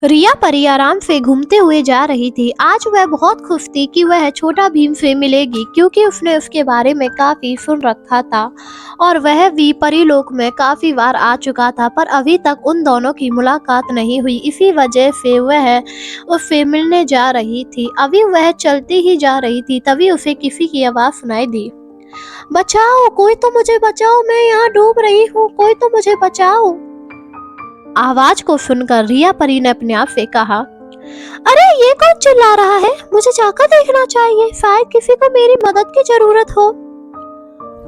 रिया परी आराम से घूमते हुए जा रही थी। आज वह बहुत खुश थी कि वह छोटा भीम से मिलेगी, क्योंकि उसने उसके बारे में काफी सुन रखा था और वह भी परीलोक में काफी बार आ चुका था, पर अभी तक उन दोनों की मुलाकात नहीं हुई। इसी वजह से वह उससे मिलने जा रही थी। अभी वह चलती ही जा रही थी, तभी उसे किसी की आवाज सुनाई दी। बचाओ, कोई तो मुझे बचाओ, मैं यहाँ डूब रही हूँ, कोई तो मुझे बचाओ। आवाज को सुनकर रिया परी ने अपने आप से कहा, अरे ये कौन चिल्ला रहा है? मुझे जाकर देखना चाहिए, शायद किसी को मेरी मदद की जरूरत हो।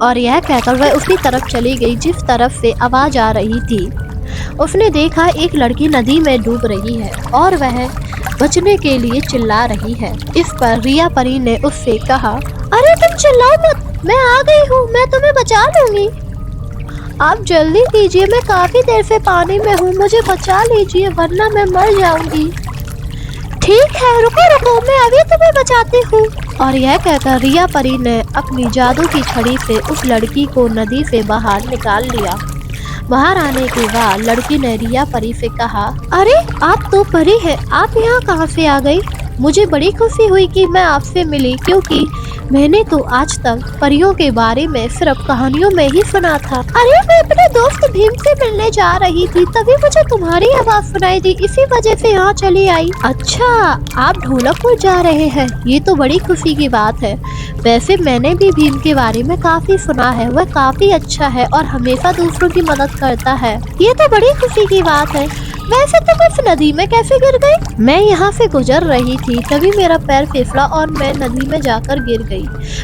और यह कहकर वह उसी तरफ चली गई जिस तरफ से आवाज आ रही थी। उसने देखा एक लड़की नदी में डूब रही है और वह बचने के लिए चिल्ला रही है। इस पर रिया परी ने उससे कहा, अरे तुम चिल्लाओ मत, मैं आ गई हूँ, मैं तुम्हें बचा लूंगी। आप जल्दी कीजिए, मैं काफी देर से पानी में हूँ, मुझे बचा लीजिए वरना मैं मर जाऊंगी। ठीक है, रुको रुको, मैं अभी तुम्हें बचाती हूँ। और यह कहकर रिया परी ने अपनी जादू की छड़ी से उस लड़की को नदी से बाहर निकाल लिया। बाहर आने के बाद लड़की ने रिया परी से कहा, अरे आप तो परी है, आप यहाँ कहाँ से आ गई? मुझे बड़ी खुशी हुई कि मैं आपसे मिली, क्योंकि मैंने तो आज तक परियों के बारे में सिर्फ कहानियों में ही सुना था। अरे मैं अपने दोस्त भीम से मिलने जा रही थी, तभी मुझे तुम्हारी आवाज सुनाई दी, इसी वजह से यहाँ चली आई। अच्छा, आप ढोलकपुर जा रहे हैं, ये तो बड़ी खुशी की बात है। वैसे मैंने भी भीम के बारे में काफी सुना है, वह काफी अच्छा है और हमेशा दूसरों की मदद करता है। ये तो बड़ी खुशी की बात है। वैसे तुम इस नदी में कैसे गिर गई? मैं यहाँ से गुजर रही थी, तभी मेरा पैर फिसला और मैं नदी में जाकर गिर गई।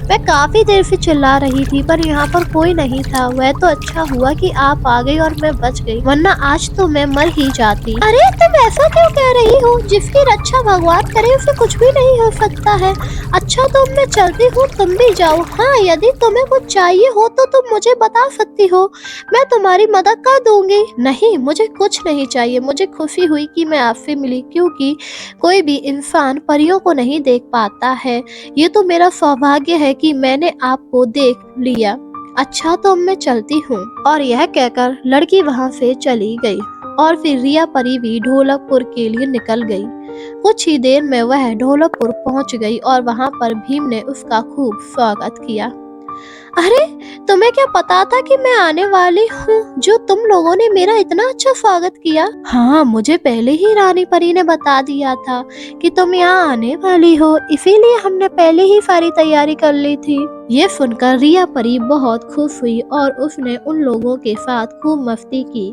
मैं काफी देर से चिल्ला रही थी, पर यहाँ पर कोई नहीं था। वह तो अच्छा हुआ कि आप आ गई और मैं बच गई, वरना आज तो मैं मर ही जाती। अरे तुम ऐसा क्यों कह रही हो? जिसकी रक्षा भगवान करे उसे कुछ भी नहीं हो सकता है। अच्छा तो मैं चलती हूँ, तुम भी जाओ। हाँ, यदि तुम्हें कुछ चाहिए हो तो तुम मुझे बता सकती हो, मैं तुम्हारी मदद कर दूंगी। नहीं, मुझे कुछ नहीं चाहिए। मुझे खुशी हुई कि मैं आपसे मिली, क्योंकि कोई भी इंसान परियों को नहीं देख पाता है। ये तो मेरा सौभाग्य है कि मैंने आपको देख लिया। अच्छा तो मैं चलती हूँ। और यह कहकर लड़की वहाँ से चली गई और फिर रिया परी भी ढोलकपुर के लिए निकल गई। कुछ ही देर में वह ढोलकपुर पहुँच गई और वहाँ पर भीम ने उसका खूब स्वागत किया। अरे तुम्हें क्या पता था कि मैं आने वाली हूँ, जो तुम लोगों ने मेरा इतना अच्छा स्वागत किया? हाँ, मुझे पहले ही रानी परी ने बता दिया था कि तुम यहाँ आने वाली हो, इसीलिए हमने पहले ही सारी तैयारी कर ली थी। ये सुनकर रिया परी बहुत खुश हुई और उसने उन लोगों के साथ खूब मस्ती की।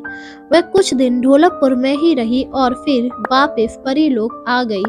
वह कुछ दिन ढोलकपुर में ही रही और फिर वापस परीलोक आ गई।